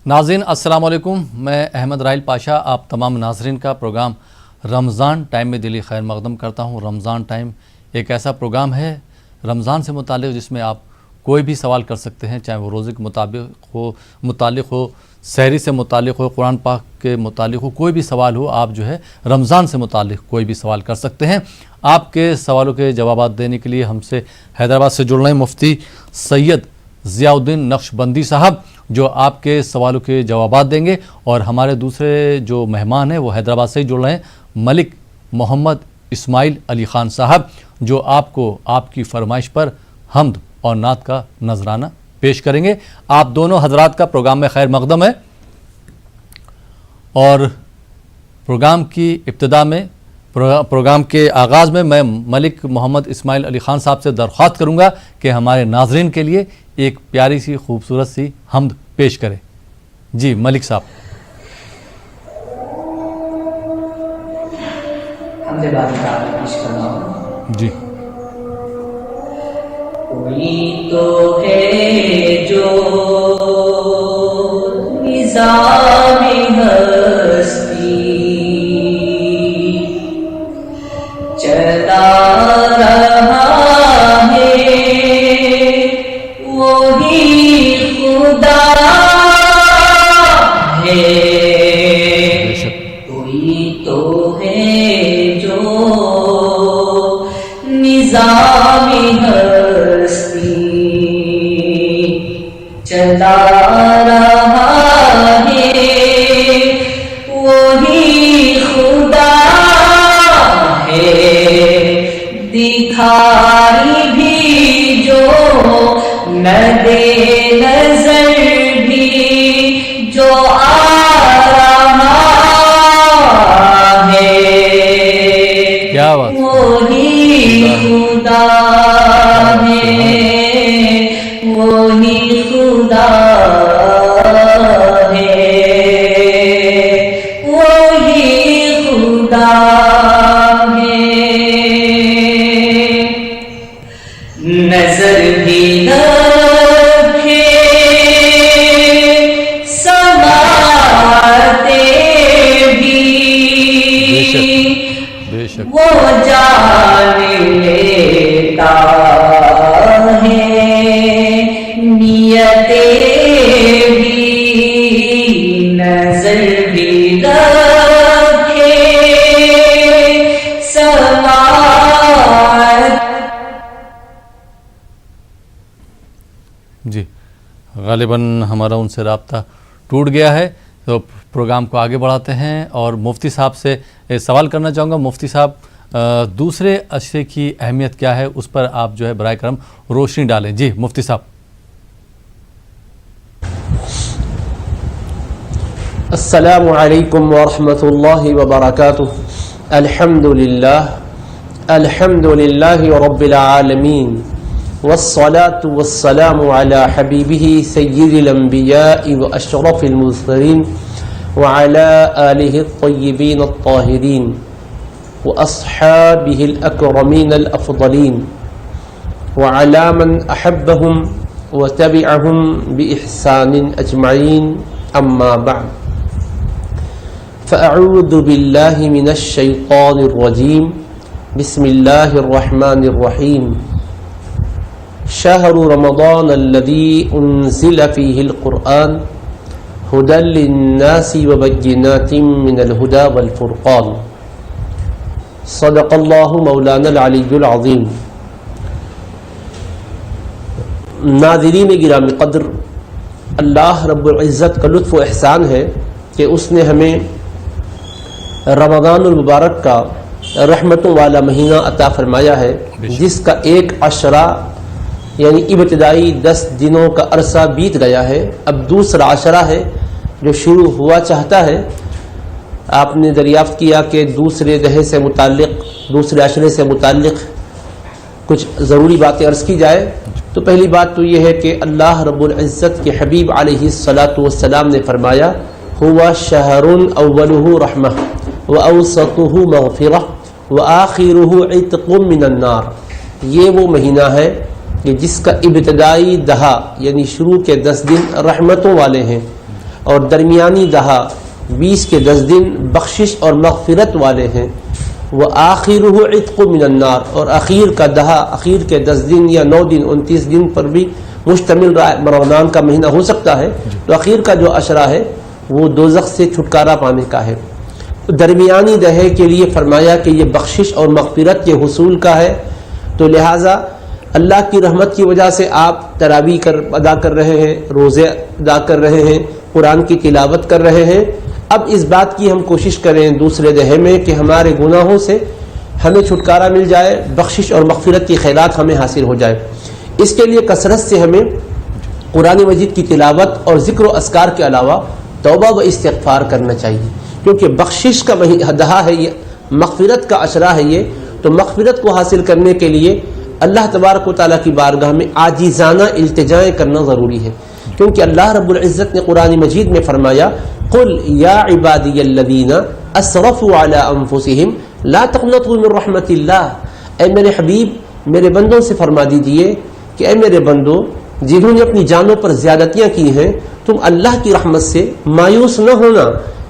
ناظرین السلام علیکم، میں احمد راحیل پاشا آپ تمام ناظرین کا پروگرام رمضان ٹائم میں دلی خیر مقدم کرتا ہوں۔ رمضان ٹائم ایک ایسا پروگرام ہے رمضان سے متعلق جس میں آپ کوئی بھی سوال کر سکتے ہیں، چاہے وہ روزے کے متعلق ہو، سحری سے متعلق ہو، قرآن پاک کے متعلق ہو، کوئی بھی سوال ہو، آپ جو ہے رمضان سے متعلق کوئی بھی سوال کر سکتے ہیں۔ آپ کے سوالوں کے جوابات دینے کے لیے ہم سے حیدرآباد سے جڑ رہے ہیں مفتی سید ضیاء الدین نقشبندی صاحب، جو آپ کے سوالوں کے جوابات دیں گے، اور ہمارے دوسرے جو مہمان ہیں وہ حیدرآباد سے ہی جڑ رہے ہیں ملک محمد اسماعیل علی خان صاحب، جو آپ کو آپ کی فرمائش پر حمد اور نعت کا نذرانہ پیش کریں گے۔ آپ دونوں حضرات کا پروگرام میں خیر مقدم ہے، اور پروگرام کی ابتدا میں پروگرام کے آغاز میں ملک محمد اسماعیل علی خان صاحب سے درخواست کروں گا کہ ہمارے ناظرین کے لیے ایک پیاری سی خوبصورت سی حمد پیش کرے۔ جی ملک صاحب۔ جی کوئی تو ہے جو نظام ہستی چلا رہا ہے، وہی خدا ہے۔ کوئی تو ہے جو نظام ہستی چلا رہا ہے، وہی خدا ہے۔ دکھائی بھی جو نہ دے نظر بھی جو آ رہا ہے، کیا بات، وہی خدا ہے، وہی خدا ہے، وہی خدا ہے۔ نظر بھی رکھے سماتے بھی وہ جان لیتا ہے، نیتیں بھی نظر بھی رکھے سماتے۔ جی غالباً ہمارا ان سے رابطہ ٹوٹ گیا ہے، تو پروگرام کو آگے بڑھاتے ہیں اور مفتی صاحب سے سوال کرنا چاہوں گا۔ مفتی صاحب، دوسرے اشرے کی اہمیت کیا ہے، اس پر آپ جو ہے برائے کرم روشنی ڈالیں۔ جی مفتی صاحب۔ السلام علیکم ورحمۃ اللہ وبرکاتہ۔ الحمد للہ رب العالمین، والصلاة والسلام على حبیبہ سید الانبیاء واشرف المرسلین وعلى آلہ الطیبین الطاہرین واصحابہ الاکرمین الافضلین وعلى من احبہم وتبعہم بإحسان اجمعین، اما بعد فاعوذ باللہ من الشیطان الرجیم، بسم اللہ الرحمن الرحیم۔ شہر رمضان الذی انزل فیہ القرآن ہدی للناس وبینات من الہدی والفرقان، صدق اللہ مولانا العلی العظیم۔ ناظرین گرامی قدر، اللہ رب العزت کا لطف و احسان ہے کہ اس نے ہمیں رمضان المبارک کا رحمتوں والا مہینہ عطا فرمایا ہے، جس کا ایک عشرہ یعنی ابتدائی 10 دنوں کا عرصہ بیت گیا ہے۔ اب دوسرا عشرہ ہے جو شروع ہوا چاہتا ہے۔ آپ نے دریافت کیا کہ دوسرے دہے سے متعلق، دوسرے عشرے سے متعلق کچھ ضروری باتیں عرض کی جائے تو پہلی بات تو یہ ہے کہ اللہ رب العزت کے حبیب علیہ الصلاۃ والسلام نے فرمایا ہوا شہر اولہ رحمہ واوسطہ مغفرہ وآخرہ عتق من النار، یہ وہ مہینہ ہے کہ جس کا ابتدائی دہا یعنی شروع کے 10 دن رحمتوں والے ہیں، اور درمیانی دہا 20 کے 10 دن بخشش اور مغفرت والے ہیں. وہ آخرہ عتق من النار، اور اخیر کا دہا، اخیر کے 10 دن یا 9 دن 29 دن پر بھی مشتمل رمضان کا مہینہ ہو سکتا ہے. تو اخیر کا جو عشرہ ہے وہ دوزخ سے چھٹکارا پانے کا ہے. درمیانی دہے کے لیے فرمایا کہ یہ بخشش اور مغفرت کے حصول کا ہے. تو لہٰذا اللہ کی رحمت کی وجہ سے آپ تراویح ادا کر رہے ہیں، روزے ادا کر رہے ہیں، قرآن کی تلاوت کر رہے ہیں. اب اس بات کی ہم کوشش کریں دوسرے دہے میں کہ ہمارے گناہوں سے ہمیں چھٹکارا مل جائے، بخشش اور مغفرت کی خیرات ہمیں حاصل ہو جائے. اس کے لیے کثرت سے ہمیں قرآن مجید کی تلاوت اور ذکر و اذکار کے علاوہ توبہ و استغفار کرنا چاہیے، کیونکہ بخشش کا دہا ہے یہ، مغفرت کا عشرہ ہے یہ. تو مغفرت کو حاصل کرنے کے لیے اللہ تبارک و تعالیٰ کی بارگاہ میں عاجزانہ التجائیں کرنا ضروری ہے، کیونکہ اللہ رب العزت نے قرآن مجید میں فرمایا قل یا عبادی الذین اسرفوا علی انفسہم لا تقنطوا من رحمت اللہ. اے میرے حبیب، میرے بندوں سے فرما دیجئے کہ اے میرے بندو جنہوں نے اپنی جانوں پر زیادتیاں کی ہیں، تم اللہ کی رحمت سے مایوس نہ ہونا.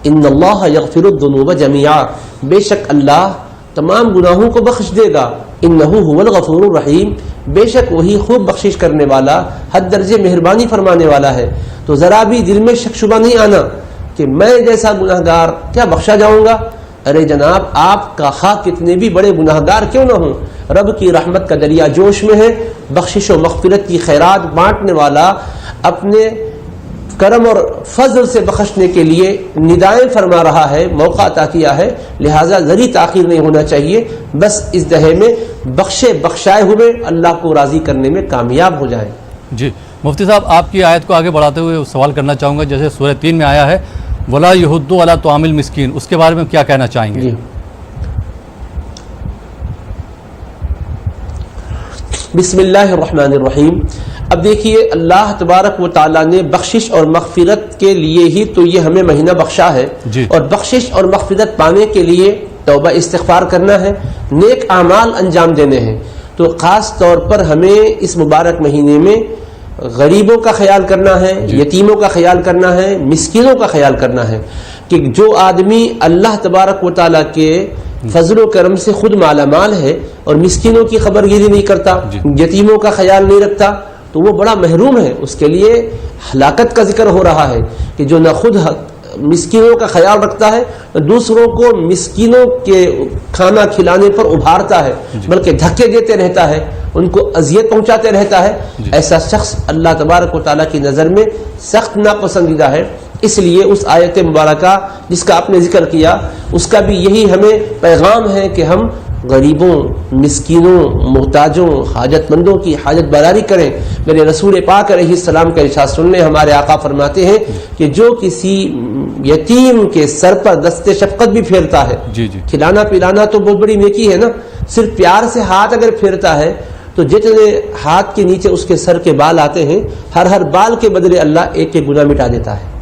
ان اللہ یغفر الذنوب جميعا، بے شک اللہ تمام گناہوں کو بخش دے گا. انہ هو الغفور الرحیم، بے شک وہی خوب بخشش کرنے والا، حد درجے مہربانی فرمانے والا ہے. تو ذرا بھی دل میں شک شبہ نہیں آنا کہ میں جیسا گناہ گار کیا بخشا جاؤں گا. ارے جناب، آپ کا خواہ کتنے بھی بڑے گناہ گار کیوں نہ ہوں، رب کی رحمت کا دریا جوش میں ہے. بخشش و مغفرت کی خیرات بانٹنے والا اپنے کرم اور فضل سے بخشنے کے لیے ندائیں فرما رہا ہے، موقع عطا کیا ہے. لہٰذا ذری تاخیر نہیں ہونا چاہیے، بس اس دہے میں بخشائے ہوئے اللہ کو راضی کرنے میں کامیاب ہو جائیں. جی مفتی صاحب، آپ کی آیت کو آگے بڑھاتے ہوئے سوال کرنا چاہوں گا. جیسے سورہ 3 میں آیا ہے وَلَا يَحُضُّ عَلَىٰ طَعَامِ الْمِسْكِينِ، اس کے بارے میں کیا کہنا چاہیں گے؟ جی بسم اللہ الرحمن الرحیم. اب دیکھیے، اللہ تبارک و تعالیٰ نے بخشش اور مغفرت کے لیے ہی تو یہ ہمیں مہینہ بخشا ہے. جی. اور بخشش اور مغفرت پانے کے لیے توبہ استغفار کرنا ہے، نیک اعمال انجام دینے ہیں. تو خاص طور پر ہمیں اس مبارک مہینے میں غریبوں کا خیال کرنا ہے، یتیموں کا خیال کرنا ہے، مسکینوں کا خیال کرنا ہے. کہ جو آدمی اللہ تبارک و تعالیٰ کے فضل و کرم سے خود مالا مال ہے اور مسکینوں کی خبرگیری نہیں کرتا، یتیموں کا خیال نہیں رکھتا، تو وہ بڑا محروم ہے. اس کے لیے ہلاکت کا ذکر ہو رہا ہے کہ جو نہ خود مسکینوں کا خیال رکھتا ہے، دوسروں کو مسکینوں کے کھانا کھلانے پر ابھارتا ہے، بلکہ دھکے دیتے رہتا ہے، ان کو اذیت پہنچاتے رہتا ہے. ایسا شخص اللہ تبارک و تعالیٰ کی نظر میں سخت ناپسندیدہ ہے. اس لیے اس آیت مبارکہ جس کا آپ نے ذکر کیا، اس کا بھی یہی ہمیں پیغام ہے کہ ہم غریبوں، مسکینوں، محتاجوں، حاجت مندوں کی حاجت براری کریں. میرے رسول پاک علیہ السلام کا ارشاد سننے ہمارے آقا فرماتے ہیں کہ جو کسی یتیم کے سر پر دست شفقت بھی پھیرتا ہے، کھلانا پلانا تو بہت بڑی نیکی ہے نا، صرف پیار سے ہاتھ اگر پھیرتا ہے تو جتنے ہاتھ کے نیچے اس کے سر کے بال آتے ہیں، ہر بال کے بدلے اللہ ایک ایک گناہ مٹا دیتا ہے،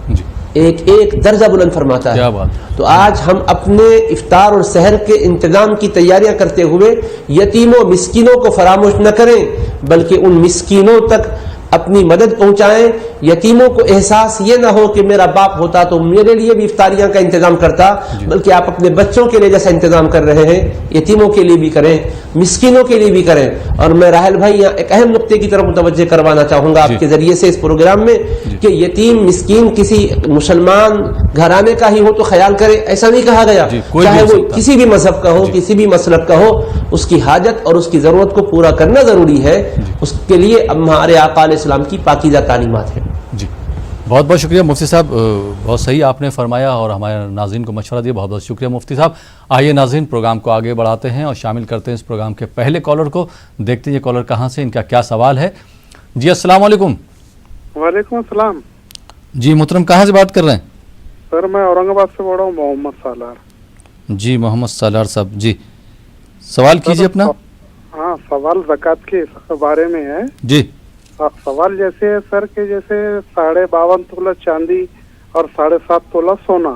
ایک ایک درجہ بلند فرماتا ہے. تو آج ہم اپنے افطار اور سحر کے انتظام کی تیاریاں کرتے ہوئے یتیموں مسکینوں کو فراموش نہ کریں، بلکہ ان مسکینوں تک اپنی مدد پہنچائیں. یتیموں کو احساس یہ نہ ہو کہ میرا باپ ہوتا تو میرے لیے بھی افطاریاں کا انتظام کرتا، بلکہ آپ اپنے بچوں کے لیے جیسا انتظام کر رہے ہیں یتیموں کے لیے بھی کریں، مسکینوں کے لیے بھی کریں. اور میں راحل بھائی یہاں ایک اہم نقطے کی طرف متوجہ کروانا چاہوں گا آپ کے ذریعے سے اس پروگرام میں کہ یتیم مسکین کسی مسلمان گھرانے کا ہی ہو تو خیال کرے، ایسا نہیں کہا گیا. چاہے وہ کسی بھی مذہب کا ہو، کسی بھی مسلک کا ہو، اس کی حاجت اور اس کی ضرورت کو پورا کرنا ضروری ہے. اس کے لیے ہمارے آقا علیہ السلام کی پاکیزہ تعلیمات ہیں. جی بہت بہت شکریہ مفتی صاحب، بہت صحیح آپ نے فرمایا اور ہمارے ناظرین کو مشورہ دیا. بہت بہت شکریہ مفتی صاحب. آئیے ناظرین، پروگرام کو آگے بڑھاتے ہیں اور شامل کرتے ہیں اس پروگرام کے پہلے کالر کو. دیکھتے ہیں یہ کالر کہاں سے، ان کا کیا سوال ہے. جی السلام علیکم. وعلیکم السلام. جی محترم، کہاں سے بات کر رہے ہیں؟ سر میں اورنگ آباد سے بول رہا ہوں، محمد سالار. جی محمد سالار صاحب، جی سوال کیجیے اپنا. ہاں، سوال زکوٰۃ کے بارے میں ہے. جی سوال جیسے ہے سر کہ جیسے 52.5 تولہ چاندی اور 7.5 تولہ سونا،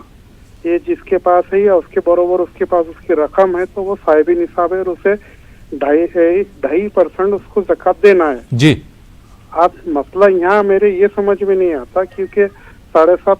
یہ جس کے پاس ہے یا اس کے برابر اس کے پاس اس کی رقم ہے تو وہ صاحب نصاب ہے اور اسے 2.5% اس کو زکوٰۃ دینا ہے. جی آپ مسئلہ یہاں میرے یہ سمجھ میں نہیں آتا، کیونکہ 7.5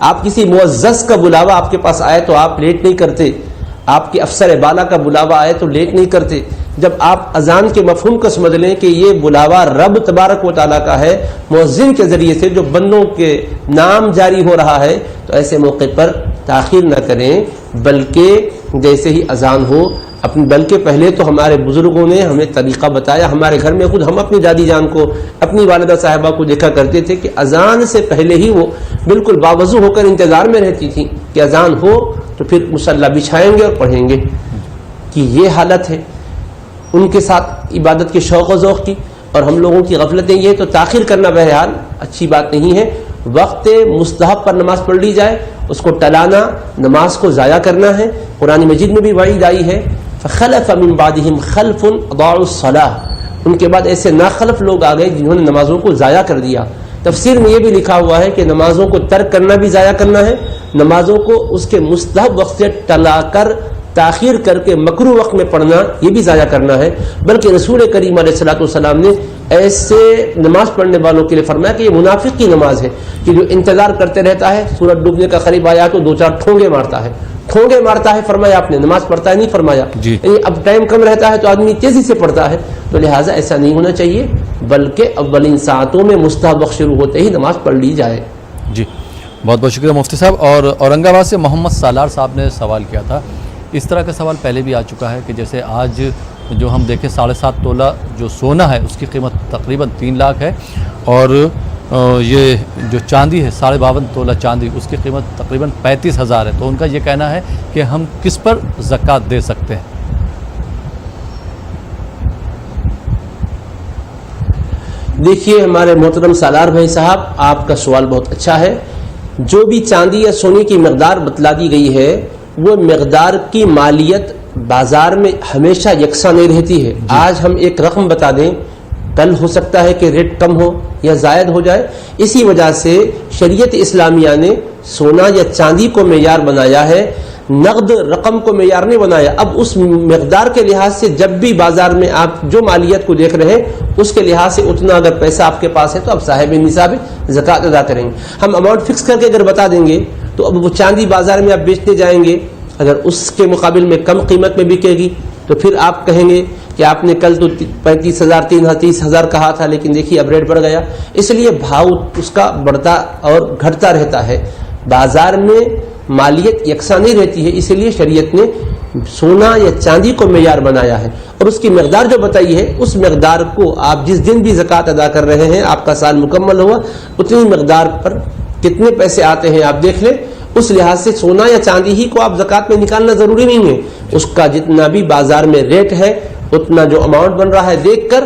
آپ کسی معزز کا بلاوا آپ کے پاس آئے تو آپ لیٹ نہیں کرتے، آپ کے افسر بالا کا بلاوا آئے تو لیٹ نہیں کرتے۔ جب آپ اذان کے مفہوم کو سمجھ لیں کہ یہ بلاوا رب تبارک و تعالیٰ کا ہے، مؤذن کے ذریعے سے جو بندوں کے نام جاری ہو رہا ہے، تو ایسے موقع پر تاخیر نہ کریں، بلکہ جیسے ہی اذان ہو بلکہ پہلے تو ہمارے بزرگوں نے ہمیں طریقہ بتایا۔ ہمارے گھر میں خود ہم اپنی دادی جان کو، اپنی والدہ صاحبہ کو دیکھا کرتے تھے کہ اذان سے پہلے ہی وہ بالکل باوضو ہو کر انتظار میں رہتی تھی کہ اذان ہو تو پھر مصلی بچھائیں گے اور پڑھیں گے، کہ یہ حالت ہے ان کے ساتھ عبادت کے شوق و ذوق کی۔ اور ہم لوگوں کی غفلتیں یہ تو تاخیر کرنا بہرحال اچھی بات نہیں ہے، وقت مستحب پر نماز پڑھ لی جائے، اس کو ٹلانا، نماز کو ضائع کرنا ہے۔ قرآن مجید میں بھی وعید آئی ہے فخلف من بعدهم خلف اضاعوا الصلاة، ان کے بعد ایسے ناخلف لوگ آ گئے جنہوں نے نمازوں کو ضائع کر دیا۔ تفسیر میں یہ بھی لکھا ہوا ہے کہ نمازوں کو ترک کرنا بھی ضائع کرنا ہے، نمازوں کو اس کے مستحب وقت سے ٹلا کر تاخیر کر کے مکروہ وقت میں پڑھنا یہ بھی ضائع کرنا ہے۔ بلکہ رسول کریم علیہ الصلوۃ والسلام نے ایسے نماز پڑھنے والوں کے لیے فرمایا کہ یہ منافق کی نماز ہے کہ جو انتظار کرتے رہتا ہے، سورج ڈوبنے کا قریب آیا تو دو چار ٹھونگے مارتا ہے فرمایا آپ نے، نماز پڑھتا ہے نہیں فرمایا۔ یعنی اب ٹائم کم رہتا ہے تو آدمی تیزی سے پڑھتا ہے، تو لہٰذا ایسا نہیں ہونا چاہیے، بلکہ اولین ساعتوں میں مستحب وقت شروع ہوتے ہی نماز پڑھ لی جائے۔ جی بہت بہت شکریہ مفتی صاحب۔ اور اورنگ آباد سے محمد سالار صاحب نے سوال کیا تھا، اس طرح کا سوال پہلے بھی آ چکا ہے کہ جیسے آج جو ہم دیکھیں 7.5 تولہ جو سونا ہے اس کی قیمت تقریباً 3 لاکھ ہے، اور یہ جو چاندی ہے 52.5 تولہ چاندی اس کی قیمت تقریباً 35,000 ہے۔ تو ان کا یہ کہنا ہے کہ ہم کس پر زکوٰۃ دے سکتے ہیں؟ دیکھیے ہمارے محترم سالار بھائی صاحب، آپ کا سوال بہت اچھا ہے۔ جو بھی چاندی یا سونے کی مقدار بتلا دی گئی ہے وہ مقدار کی مالیت بازار میں ہمیشہ یکساں نہیں رہتی ہے۔ آج ہم ایک رقم بتا دیں، کل ہو سکتا ہے کہ ریٹ کم ہو یا زائد ہو جائے۔ اسی وجہ سے شریعت اسلامیہ نے سونا یا چاندی کو معیار بنایا ہے، نقد رقم کو معیار نہیں بنایا۔ اب اس مقدار کے لحاظ سے جب بھی بازار میں آپ جو مالیت کو دیکھ رہے ہیں اس کے لحاظ سے اتنا اگر پیسہ آپ کے پاس ہے تو آپ صاحب نصاب زکوٰۃ ادا کریں گے۔ ہم اماؤنٹ فکس کر کے اگر بتا دیں گے تو اب وہ چاندی بازار میں آپ بیچنے جائیں گے، اگر اس کے مقابل میں کم قیمت میں بکے گی تو پھر آپ کہیں گے کہ آپ نے کل تو 35,000 30,000 کہا تھا لیکن دیکھیے اب ریٹ بڑھ گیا۔ اس لیے بھاؤ اس کا بڑھتا اور گھٹتا رہتا ہے، بازار میں مالیت یکساں نہیں رہتی ہے، اسی لیے شریعت نے سونا یا چاندی کو معیار بنایا ہے، اور اس کی مقدار جو بتائی ہے اس مقدار کو آپ جس دن بھی زکوٰۃ ادا کر رہے ہیں، آپ کا سال مکمل ہوا، اتنی مقدار پر کتنے پیسے آتے ہیں آپ دیکھ لیں، اس لحاظ سے سونا یا چاندی ہی کو آپ زکوٰۃ میں نکالنا ضروری نہیں ہے، اس کا جتنا بھی بازار میں ریٹ ہے اتنا جو اماؤنٹ بن رہا ہے دیکھ کر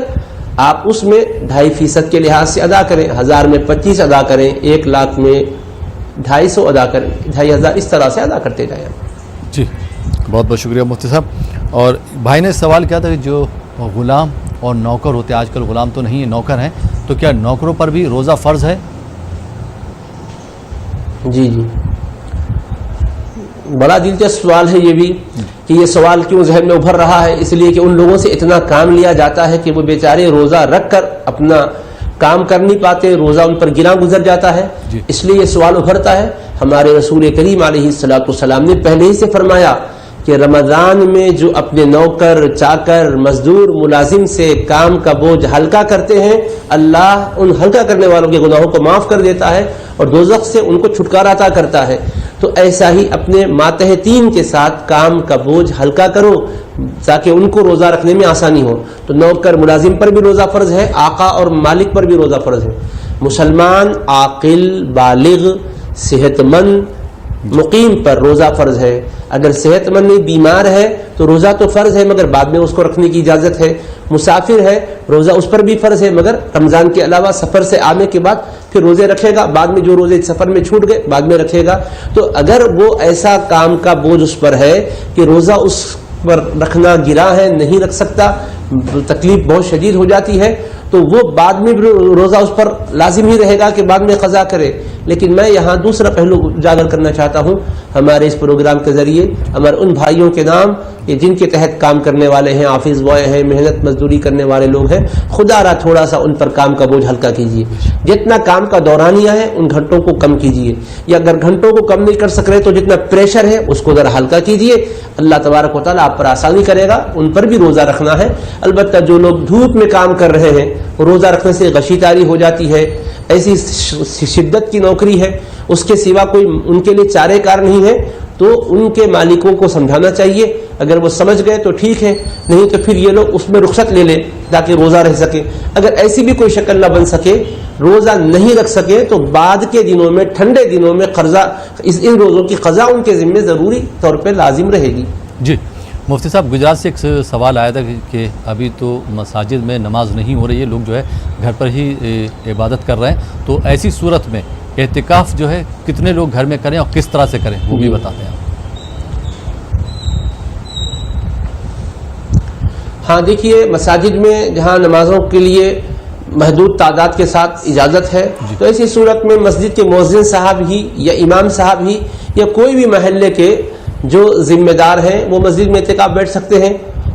آپ اس میں 2.5% کے لحاظ سے ادا کریں، 1000 میں 25 ادا کریں، 1 لاکھ میں 250 ادا کریں، 2,500 اس طرح سے ادا کرتے جائیں۔ جی بہت بہت شکریہ مفتی صاحب۔ اور بھائی نے سوال کیا تھا کہ جو غلام اور نوکر ہوتے ہیں، آج کل غلام تو نہیں ہے نوکر ہیں، تو کیا نوکروں پر بھی روزہ فرض ہے؟ جی بڑا دلچسپ سوال ہے یہ بھی، کہ یہ سوال کیوں ذہن میں ابھر رہا ہے؟ اس لیے کہ ان لوگوں سے اتنا کام لیا جاتا ہے کہ وہ بیچارے روزہ رکھ کر اپنا کام کر نہیں پاتے، روزہ ان پر گراں گزر جاتا ہے، اس لیے یہ سوال ابھرتا ہے۔ ہمارے رسول کریم علیہ الصلوۃ والسلام نے پہلے ہی سے فرمایا کہ رمضان میں جو اپنے نوکر چاکر مزدور ملازم سے کام کا بوجھ ہلکا کرتے ہیں، اللہ ان ہلکا کرنے والوں کے گناہوں کو معاف کر دیتا ہے اور دوزخ سے ان کو چھٹکارا عطا کرتا ہے۔ تو ایسا ہی اپنے ماتحتین کے ساتھ کام کا بوجھ ہلکا کرو تاکہ ان کو روزہ رکھنے میں آسانی ہو۔ تو نوکر ملازم پر بھی روزہ فرض ہے، آقا اور مالک پر بھی روزہ فرض ہے۔ مسلمان عاقل بالغ صحت مند مقیم پر روزہ فرض ہے۔ اگر صحت مند نہیں بیمار ہے تو روزہ تو فرض ہے مگر بعد میں اس کو رکھنے کی اجازت ہے۔ مسافر ہے روزہ اس پر بھی فرض ہے مگر رمضان کے علاوہ سفر سے آنے کے بعد پھر روزے رکھے گا، بعد میں جو روزے سفر میں چھوٹ گئے بعد میں رکھے گا۔ تو اگر وہ ایسا کام کا بوجھ اس پر ہے کہ روزہ اس پر رکھنا گراں ہے، نہیں رکھ سکتا، تکلیف بہت شدید ہو جاتی ہے، تو وہ بعد میں روزہ اس پر لازم ہی رہے گا کہ بعد میں قضا کرے۔ لیکن میں یہاں دوسرا پہلو اجاگر کرنا چاہتا ہوں، ہمارے اس پروگرام کے ذریعے ہمارے ان بھائیوں کے نام یہ جن کے تحت کام کرنے والے ہیں، آفس بوائے ہیں، محنت مزدوری کرنے والے لوگ ہیں، خدا را تھوڑا سا ان پر کام کا بوجھ ہلکا کیجیے. جتنا کام کا دورانیہ ہے ان گھنٹوں کو کم کیجیے، یا اگر گھنٹوں کو کم نہیں کر سک رہے تو جتنا پریشر ہے اس کو ذرا ہلکا کیجیے. اللہ تبارک و تعالیٰ آپ پر آسانی کرے گا. ان پر بھی روزہ رکھنا ہے. البتہ جو لوگ دھوپ میں کام کر رہے ہیں روزہ رکھنے سے غشی طاری ہو جاتی ہے، ایسی شدت کی نوکری ہے، اس کے سوا کوئی ان کے لیے چارے کار نہیں ہے، تو ان کے مالکوں کو سمجھانا چاہیے. اگر وہ سمجھ گئے تو ٹھیک ہے، نہیں تو پھر یہ لوگ اس میں رخصت لے لیں تاکہ روزہ رہ سکے. اگر ایسی بھی کوئی شکل نہ بن سکے، روزہ نہیں رکھ سکے، تو بعد کے دنوں میں ٹھنڈے دنوں میں قرضہ ان روزوں کی قضا ان کے ذمہ ضروری طور پہ لازم رہے گی. جی مفتی صاحب، گجرات سے ایک سوال آیا تھا کہ ابھی تو مساجد میں نماز نہیں ہو رہی ہے، لوگ جو ہے گھر پر ہی عبادت کر رہے ہیں، تو ایسی صورت میں اعتکاف جو ہے کتنے لوگ گھر میں کریں اور کس طرح سے کریں وہ بھی بتاتے ہیں آپ. ہاں دیکھیے، مساجد میں جہاں نمازوں کے لیے محدود تعداد کے ساتھ اجازت ہے، تو ایسی صورت میں مسجد کے مؤذن صاحب ہی یا امام صاحب ہی یا کوئی بھی محلے کے جو ذمہ دار ہیں وہ مسجد میں اعتکاف بیٹھ سکتے ہیں،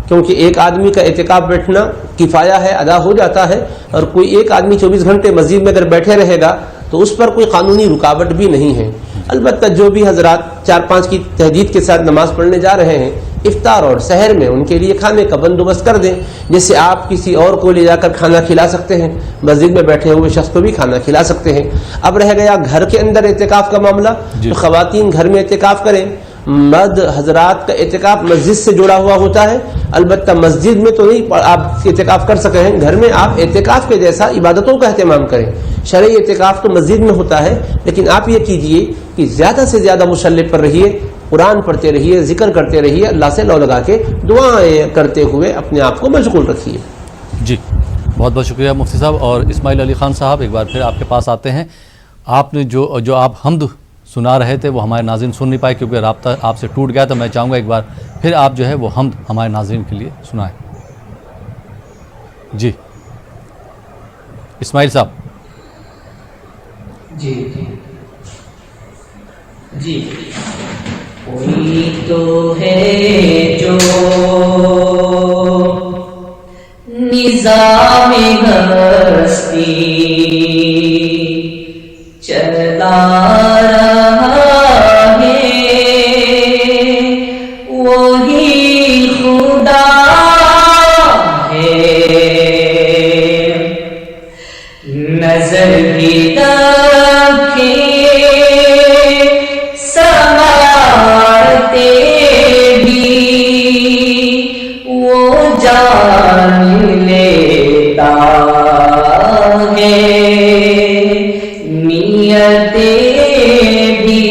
کیونکہ ایک آدمی کا اعتکاف بیٹھنا کفایہ ہے، ادا ہو جاتا ہے. اور کوئی ایک آدمی 24 گھنٹے مسجد میں اگر بیٹھے رہے گا تو اس پر کوئی قانونی رکاوٹ بھی نہیں ہے. البتہ جو بھی حضرات 4-5 کی تہجد کے ساتھ نماز پڑھنے جا رہے ہیں، افطار اور سحر میں ان کے لیے کھانے کا بندوبست کر دیں، جس سے آپ کسی اور کو لے جا کر کھانا کھلا سکتے ہیں، مسجد میں بیٹھے ہوئے شخص کو بھی کھانا کھلا سکتے ہیں. اب رہ گیا گھر کے اندر اعتکاف کا معاملہ، تو خواتین گھر میں اعتکاف کریں. مرد حضرات کا اعتکاف مسجد سے جڑا ہوا ہوتا ہے، البتہ مسجد میں تو نہیں آپ اعتکاف کر سکتے ہیں، گھر میں آپ اعتکاف کے جیسا عبادتوں کا اہتمام کریں. شرعی اعتکاف تو مسجد میں ہوتا ہے، لیکن آپ یہ کیجئے کہ زیادہ سے زیادہ مصلی پر رہیے، قرآن پڑھتے رہیے، ذکر کرتے رہیے، اللہ سے لو لگا کے دعائیں کرتے ہوئے اپنے آپ کو مشغول رکھیے. جی بہت بہت شکریہ مفتی صاحب. اور اسماعیل علی خان صاحب، ایک بار پھر آپ کے پاس آتے ہیں. آپ نے جو آپ حمد سنا رہے تھے وہ ہمارے ناظرین سن نہیں پائے کیونکہ رابطہ آپ سے ٹوٹ گیا، تو میں چاہوں گا ایک بار پھر آپ جو ہے وہ حمد ہمارے ناظرین کے لیے سنائیں. جی اسماعیل صاحب. جی جی کوئی تو ہے جو نظام ہستی چلا رہا ہے، وہی خدا ہے. نظر بھی رکھے سنبھالتے بھی وہ جان لیتا ہے، نیتیں بھی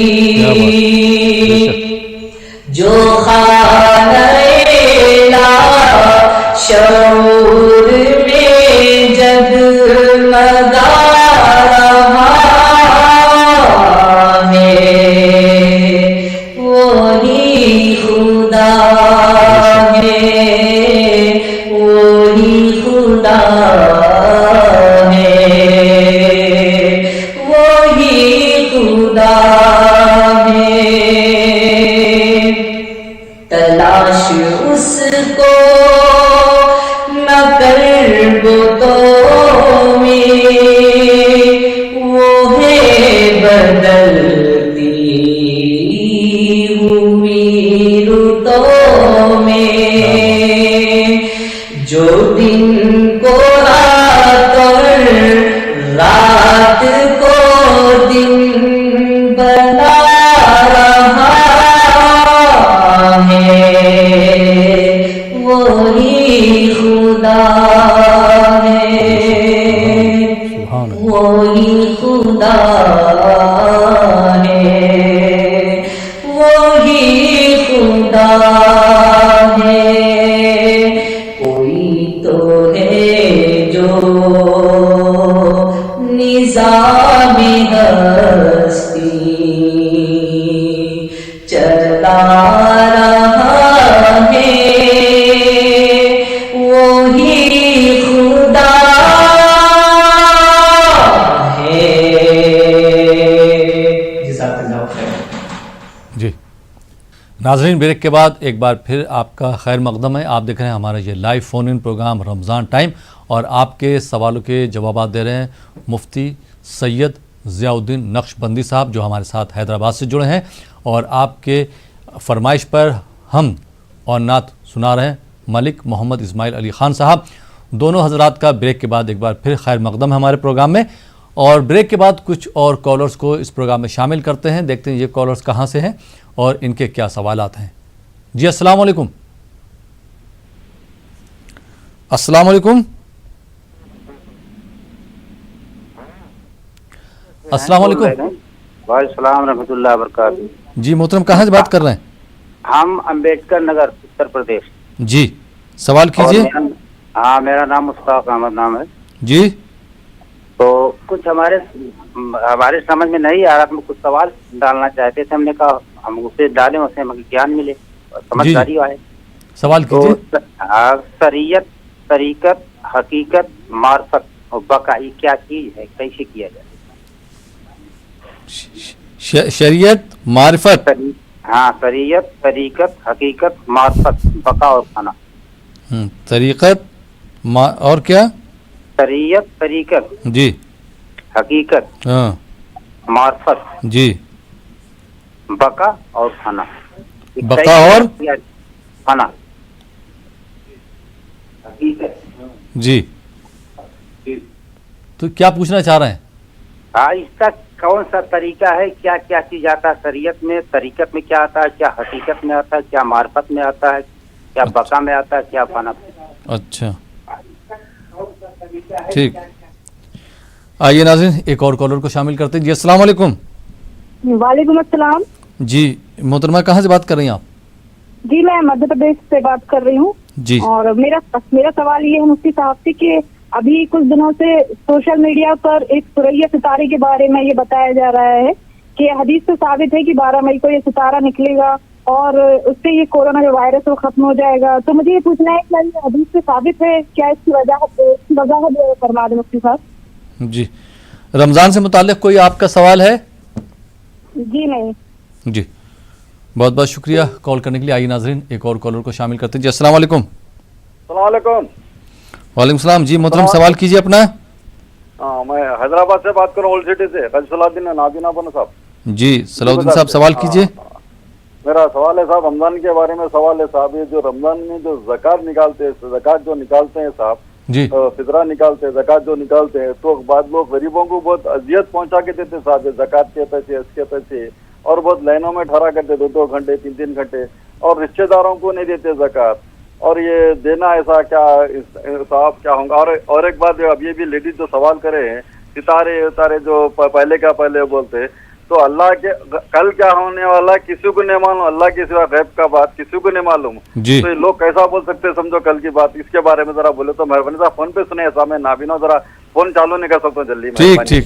جو خانہ لا شعور میں جگمگا رہا ہے، وہی خدا ہے، وہی خدا ہے، وہی خدا ہے. تلاش اس کو نہ کر بتوں میں، وہ ہے بدلتی ہوئی رتوں میں، جو دن کو رات اور رات کو دن بنا رہا ہے، وہی خدا ہے، وہی خدا ہے، وہی خدا ہے. کوئی تو ہے جو نظام ہستی چلا رہا ہے، وہی خدا ہے. جزاک اللہ خیر. جی ناظرین، بریک کے بعد ایک بار پھر آپ کا خیر مقدم ہے. آپ دیکھ رہے ہیں ہمارا یہ لائیو فون ان پروگرام رمضان ٹائم، اور آپ کے سوالوں کے جوابات دے رہے ہیں مفتی سید ضیاء الدین نقشبندی صاحب، جو ہمارے ساتھ حیدرآباد سے جڑے ہیں، اور آپ کے فرمائش پر ہم اور نعت سنا رہے ہیں ملک محمد اسماعیل علی خان صاحب. دونوں حضرات کا بریک کے بعد ایک بار پھر خیر مقدم ہے ہمارے پروگرام میں. اور بریک کے بعد کچھ اور کالرز کو اس پروگرام میں شامل کرتے ہیں. دیکھتے ہیں یہ کالرز کہاں سے ہیں اور ان کے کیا سوالات ہیں. جی السلام علیکم. السلام علیکم. السلام علیکم. وعلیکم السلام ورحمۃ اللہ وبرکاتہ. جی محترم، کہاں سے بات کر رہے ہیں؟ ہم امبیڈکر نگر اتر پردیش. جی سوال کیجیے. ہاں میرا نام مشتاق احمد نام ہے. جی تو کچھ ہمارے سمجھ میں نہیں آ رہا، ہم کچھ سوال ڈالنا چاہتے تھے. ہم نے کہا ہم اسے ڈالیں، اسے ہمیں گیان ملے اور سمجھداری آئے. سوال کیجیے. شریعت، طریقت، حقیقت، معرفت اور بقا یہ کیا چیز ہے، کیسے کیا جائے؟ شریعت، معرفت. ہاں شریعت، طریقت، حقیقت، معرفت، بقا اور فنا. طریقت اور کیا؟ شریعت، طریقت، جی حقیقت، ہاں معرفت، جی بقا اور فنا. بقا اور فنا. حقیقت. جی تو کیا پوچھنا چاہ رہے ہیں؟ ہاں اس کا کون سا طریقہ ہے، کیا کیا چیز آتا ہے شریعت میں، طریقت میں کیا آتا ہے، کیا حقیقت میں آتا ہے، کیا معرفت میں آتا ہے، کیا بقا میں آتا ہے، کیا فنا میں. اچھا ٹھیک. آئیے ناظرین ایک اور کالر کو شامل کرتے ہیں. جی السلام علیکم. وعلیکم السلام. جی محترمہ کہاں سے بات کر رہی ہیں آپ؟ جی میں مدھیہ پردیش سے بات کر رہی ہوں. جی اور میرا سوال یہ ہے مفتی صاحب سے کہ ابھی کچھ دنوں سے سوشل میڈیا پر ایک ثریا ستارے کے بارے میں یہ بتایا جا رہا ہے کہ حدیث سے ثابت ہے کہ 12 مئی کو یہ ستارہ نکلے گا اور اس سے یہ کورونا جو وائرس وہ ختم ہو جائے گا. تو مجھے یہ پوچھنا ہے کہ یہ حدیث سے ثابت ہے کیا؟ اس کی وضاحت فرما دیں مفتی صاحب. جی رمضان سے متعلق کوئی آپ کا سوال ہے؟ جی نہیں. جی بہت بہت شکریہ کال کرنے کے لیے. آئیے ناظرین ایک اور کالر کو شامل کرتے ہیں. جی السلام علیکم. السلام علیکم. وعلیکم السلام. جی محترم سوال کیجیے اپنا. میں حیدرآباد سے بات کر رہا ہوں، اولڈ سٹی سے. قاضی صلاح الدین نابینا بنو صاحب. جی صلاح الدین صاحب سوال کیجیے. میرا سوال ہے صاحب رمضان کے بارے میں سوال ہے صاحب. یہ جو رمضان میں جو زکوٰۃ نکالتے ہیں، زکوٰۃ جو نکالتے ہیں صاحب، جی فطرہ نکالتے ہیں، زکوٰۃ جو نکالتے ہیں، تو بعض لوگ غریبوں کو بہت اذیت پہنچا کے دیتے صاحب، زکوٰۃ کے پیسے، اس کے پیسے، اور بہت لائنوں میں ٹھہرا کرتے 2 گھنٹے 3 گھنٹے، اور رشتہ داروں کو نہیں دیتے زکوٰۃ. اور یہ دینا ایسا کیا صاحب کیا ہوں گا؟ اور ایک بات اب یہ بھی لیڈیز جو سوال کرے ہیں، ستارے جو پہلے کا پہلے بولتے، تو اللہ کے کل کیا ہونے والا کسی کو نہیں معلوم، اللہ کے سوا غیب کا بات کسی کو نہیں معلوم. جی تو یہ لوگ کیسا بول سکتے سمجھو کل کی بات؟ اس کے بارے میں ذرا بولے تو مہربانی. صاحب فون پہ سنے ایسا میں نابینا ذرا فون چالو نہیں کر سکتا جلدی. ٹھیک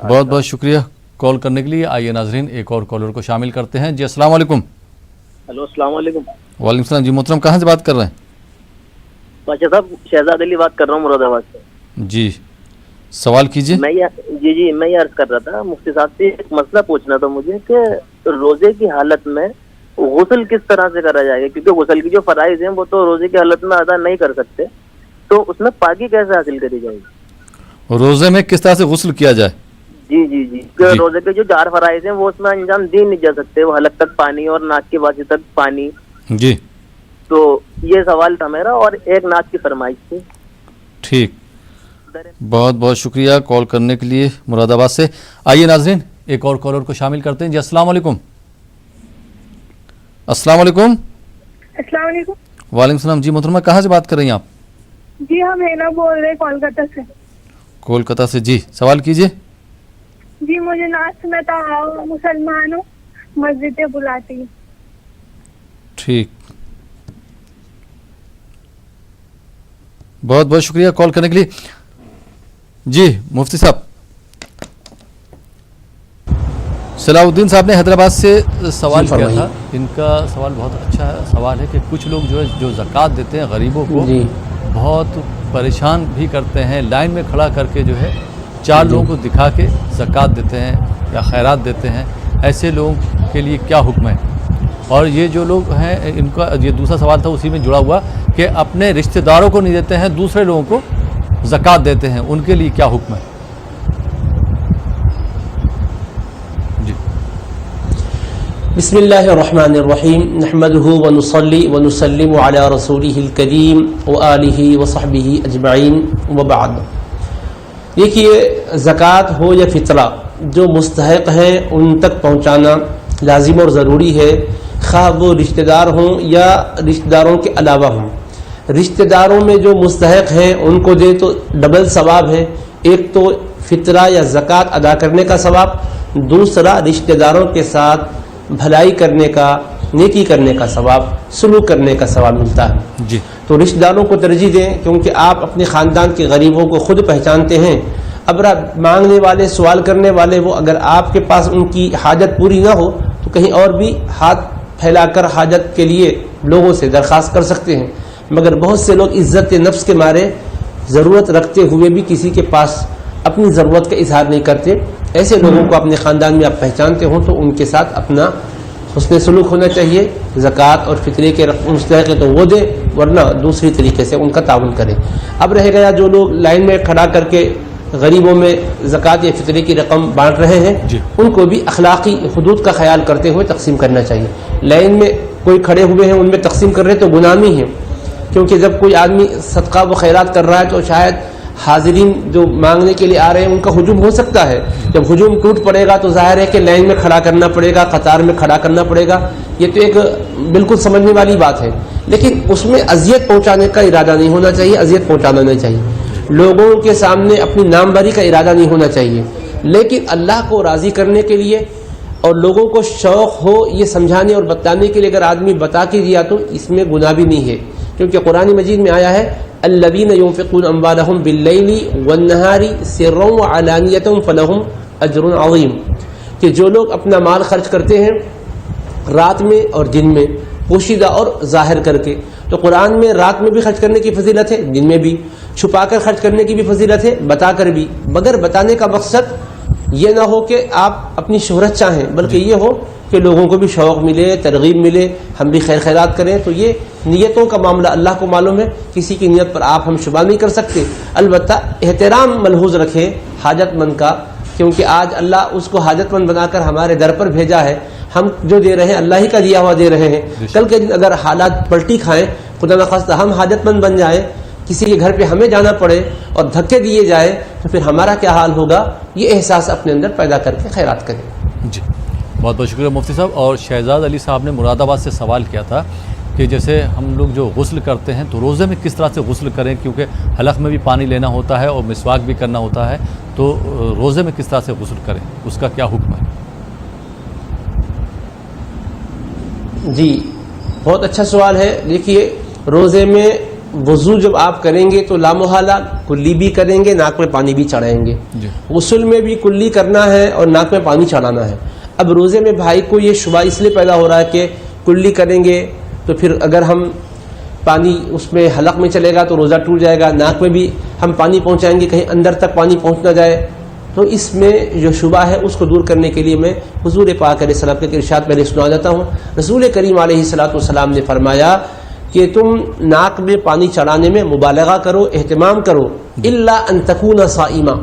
بہت بہت شکریہ کال کرنے کے لیے. آئیے ناظرین ایک اور کالر کو شامل کرتے ہیں. جی السلام علیکم. ہلو السلام علیکم. وعلیکم السلام. جی محترم کہاں سے بات کر رہے ہیں؟ بادشاہ صاحب شہزاد علی بات کر رہا ہوں مراد آباد سے. جی سوال کیجیے. میں یہ عرض کر رہا تھا مفتی صاحب سے ایک مسئلہ پوچھنا تھا مجھے کہ روزے کی حالت میں غسل کس طرح سے کرا جائے گا؟ کیونکہ غسل کی جو فرائض ہیں وہ تو روزے کی حالت میں ادا نہیں کر سکتے، تو اس میں پاکی کیسے حاصل کری جائے گی؟ روزے میں کس طرح سے غسل کیا جائے؟ جی روزے کے جو 4 فرائض ہیں وہ اس میں انجام دی نہیں جا سکتے، وہ حلق تک پانی اور ناک کی واسطے تک پانی. جی تو یہ سوال تھا میرا، اور ایک ناک کی فرمائش تھی. ٹھیک بہت بہت شکریہ کال کرنے کے لیے مراد آباد سے. آئیے ناظرین ایک اور کالر کو شامل کرتے ہیں. جی السلام علیکم. السلام علیکم. السلام علیکم. وعلیکم السلام. جی محترمہ کہاں سے بات کر رہی ہیں آپ؟ جی ہم ہینا بول رہے ہیں کولکتہ سے. کولکتہ سے. جی سوال کیجیے. جی مجھے نعت سناتا مسلمانوں مسجدیں بلاتی. ٹھیک بہت بہت شکریہ کال کرنے کے لیے. جی مفتی صاحب صلاح الدین صاحب نے حیدرآباد سے سوال کیا تھا. ان کا سوال بہت اچھا سوال ہے کہ کچھ لوگ جو ہے جو زکوٰۃ دیتے ہیں غریبوں کو بہت پریشان بھی کرتے ہیں، لائن میں کھڑا کر کے جو ہے 4 لوگوں کو دکھا کے زکوٰۃ دیتے ہیں یا خیرات دیتے ہیں. ایسے لوگوں کے لیے کیا حکم ہے؟ اور یہ جو لوگ ہیں ان کا یہ دوسرا سوال تھا اسی میں جڑا ہوا کہ اپنے رشتہ داروں کو نہیں دیتے ہیں، دوسرے لوگوں کو زکوٰۃ دیتے ہیں، ان کے لیے کیا حکم ہے؟ جی بسم اللہ الرحمن الرحیم نحمده ونصلی ونسلم علی رسولہ الکریم وآلہ وصحبہ اجمعین وبعد۔ دیکھیے، زکوٰۃ ہو یا فطرہ، جو مستحق ہیں ان تک پہنچانا لازم اور ضروری ہے، خواہ وہ رشتہ دار ہوں یا رشتہ داروں کے علاوہ ہوں۔ رشتہ داروں میں جو مستحق ہیں ان کو دے تو ڈبل ثواب ہے، ایک تو فطرہ یا زکوٰۃ ادا کرنے کا ثواب، دوسرا رشتہ داروں کے ساتھ بھلائی کرنے کا، نیکی کرنے کا ثواب، سلوک کرنے کا ثواب ملتا ہے۔ جی تو رشتہ داروں کو ترجیح دیں، کیونکہ آپ اپنے خاندان کے غریبوں کو خود پہچانتے ہیں۔ ابرا مانگنے والے، سوال کرنے والے، وہ اگر آپ کے پاس ان کی حاجت پوری نہ ہو تو کہیں اور بھی ہاتھ پھیلا کر حاجت کے لیے لوگوں سے درخواست کر سکتے ہیں، مگر بہت سے لوگ عزت نفس کے مارے ضرورت رکھتے ہوئے بھی کسی کے پاس اپنی ضرورت کا اظہار نہیں کرتے۔ ایسے لوگوں کو اپنے خاندان میں آپ پہچانتے ہوں تو ان کے ساتھ اپنا حسن سلوک ہونا چاہیے۔ زکوٰۃ اور فطرے کے مستحق ہے تو وہ دے، ورنہ دوسری طریقے سے ان کا تعاون کرے۔ اب رہ گیا جو لوگ لائن میں کھڑا کر کے غریبوں میں زکوٰۃ یا فطرے کی رقم بانٹ رہے ہیں، ان کو بھی اخلاقی حدود کا خیال کرتے ہوئے تقسیم کرنا چاہیے۔ لائن میں کوئی کھڑے ہوئے ہیں ان میں تقسیم کر رہے تو گناہ نہیں ہے، کیونکہ جب کوئی آدمی صدقہ و خیرات کر رہا ہے تو شاید حاضرین جو مانگنے کے لیے آ رہے ہیں ان کا ہجوم ہو سکتا ہے۔ جب ہجوم ٹوٹ پڑے گا تو ظاہر ہے کہ لائن میں کھڑا کرنا پڑے گا، قطار میں کھڑا کرنا پڑے گا، یہ تو ایک بالکل سمجھنے والی بات ہے، لیکن اس میں اذیت پہنچانے کا ارادہ نہیں ہونا چاہیے، اذیت پہنچانا نہیں چاہیے، لوگوں کے سامنے اپنی ناموری کا ارادہ نہیں ہونا چاہیے، لیکن اللہ کو راضی کرنے کے لیے اور لوگوں کو شوق ہو یہ سمجھانے اور بتانے کے لیے اگر آدمی بتا کے دیا تو اس میں گناہ بھی نہیں ہے، کیونکہ قرآن مجید میں آیا ہے الذین ينفقون اموالهم باللیل والنہار سرا وعلانیۃ فلہم اجر عظیم، کہ جو لوگ اپنا مال خرچ کرتے ہیں رات میں اور دن میں، پوشیدہ اور ظاہر کر کے، تو قرآن میں رات میں بھی خرچ کرنے کی فضیلت ہے، دن میں بھی، چھپا کر خرچ کرنے کی بھی فضیلت ہے، بتا کر بھی، مگر بتانے کا مقصد یہ نہ ہو کہ آپ اپنی شہرت چاہیں، بلکہ یہ ہو کہ لوگوں کو بھی شوق ملے، ترغیب ملے، ہم بھی خیر خیرات کریں۔ تو یہ نیتوں کا معاملہ اللہ کو معلوم ہے، کسی کی نیت پر آپ ہم شبہ نہیں کر سکتے، البتہ احترام ملحوظ رکھیں حاجت مند کا، کیونکہ آج اللہ اس کو حاجت مند بنا کر ہمارے در پر بھیجا ہے، ہم جو دے رہے ہیں اللہ ہی کا دیا ہوا دے رہے ہیں، کل کے دن اگر حالات پلٹی کھائیں، خدا نخواستہ ہم حاجت مند بن جائیں، کسی کے گھر پہ ہمیں جانا پڑے اور دھکے دیے جائے تو پھر ہمارا کیا حال ہوگا، یہ احساس اپنے اندر پیدا کر کے خیرات کریں۔ جی بہت بہت شکریہ مفتی صاحب۔ اور شہزاد علی صاحب نے مراد آباد سے سوال کیا تھا کہ جیسے ہم لوگ جو غسل کرتے ہیں تو روزے میں کس طرح سے غسل کریں، کیونکہ حلق میں بھی پانی لینا ہوتا ہے اور مسواک بھی کرنا ہوتا ہے، تو روزے میں کس طرح سے غسل کریں، اس کا کیا حکم ہے؟ جی بہت اچھا سوال ہے۔ دیکھیے، روزے میں وضو جب آپ کریں گے تو لامحالہ کلی بھی کریں گے، ناک میں پانی بھی چڑھائیں گے، غسل میں بھی کلی کرنا ہے اور ناک میں پانی چڑھانا ہے۔ اب روزے میں بھائی کو یہ شبہ اس لیے پیدا ہو رہا ہے کہ کلی کریں گے تو پھر اگر ہم پانی اس میں حلق میں چلے گا تو روزہ ٹوٹ جائے گا، ناک میں بھی ہم پانی پہنچائیں گے کہیں اندر تک پانی پہنچ نہ جائے، تو اس میں جو شبہ ہے اس کو دور کرنے کے لیے میں حضور پاک علیہ السلام کے ارشاد پہلے سنا دیتا ہوں۔ رسول کریم علیہ السلام نے فرمایا کہ تم ناک میں پانی چڑھانے میں مبالغہ کرو، اہتمام کرو، الا ان تکون صائما،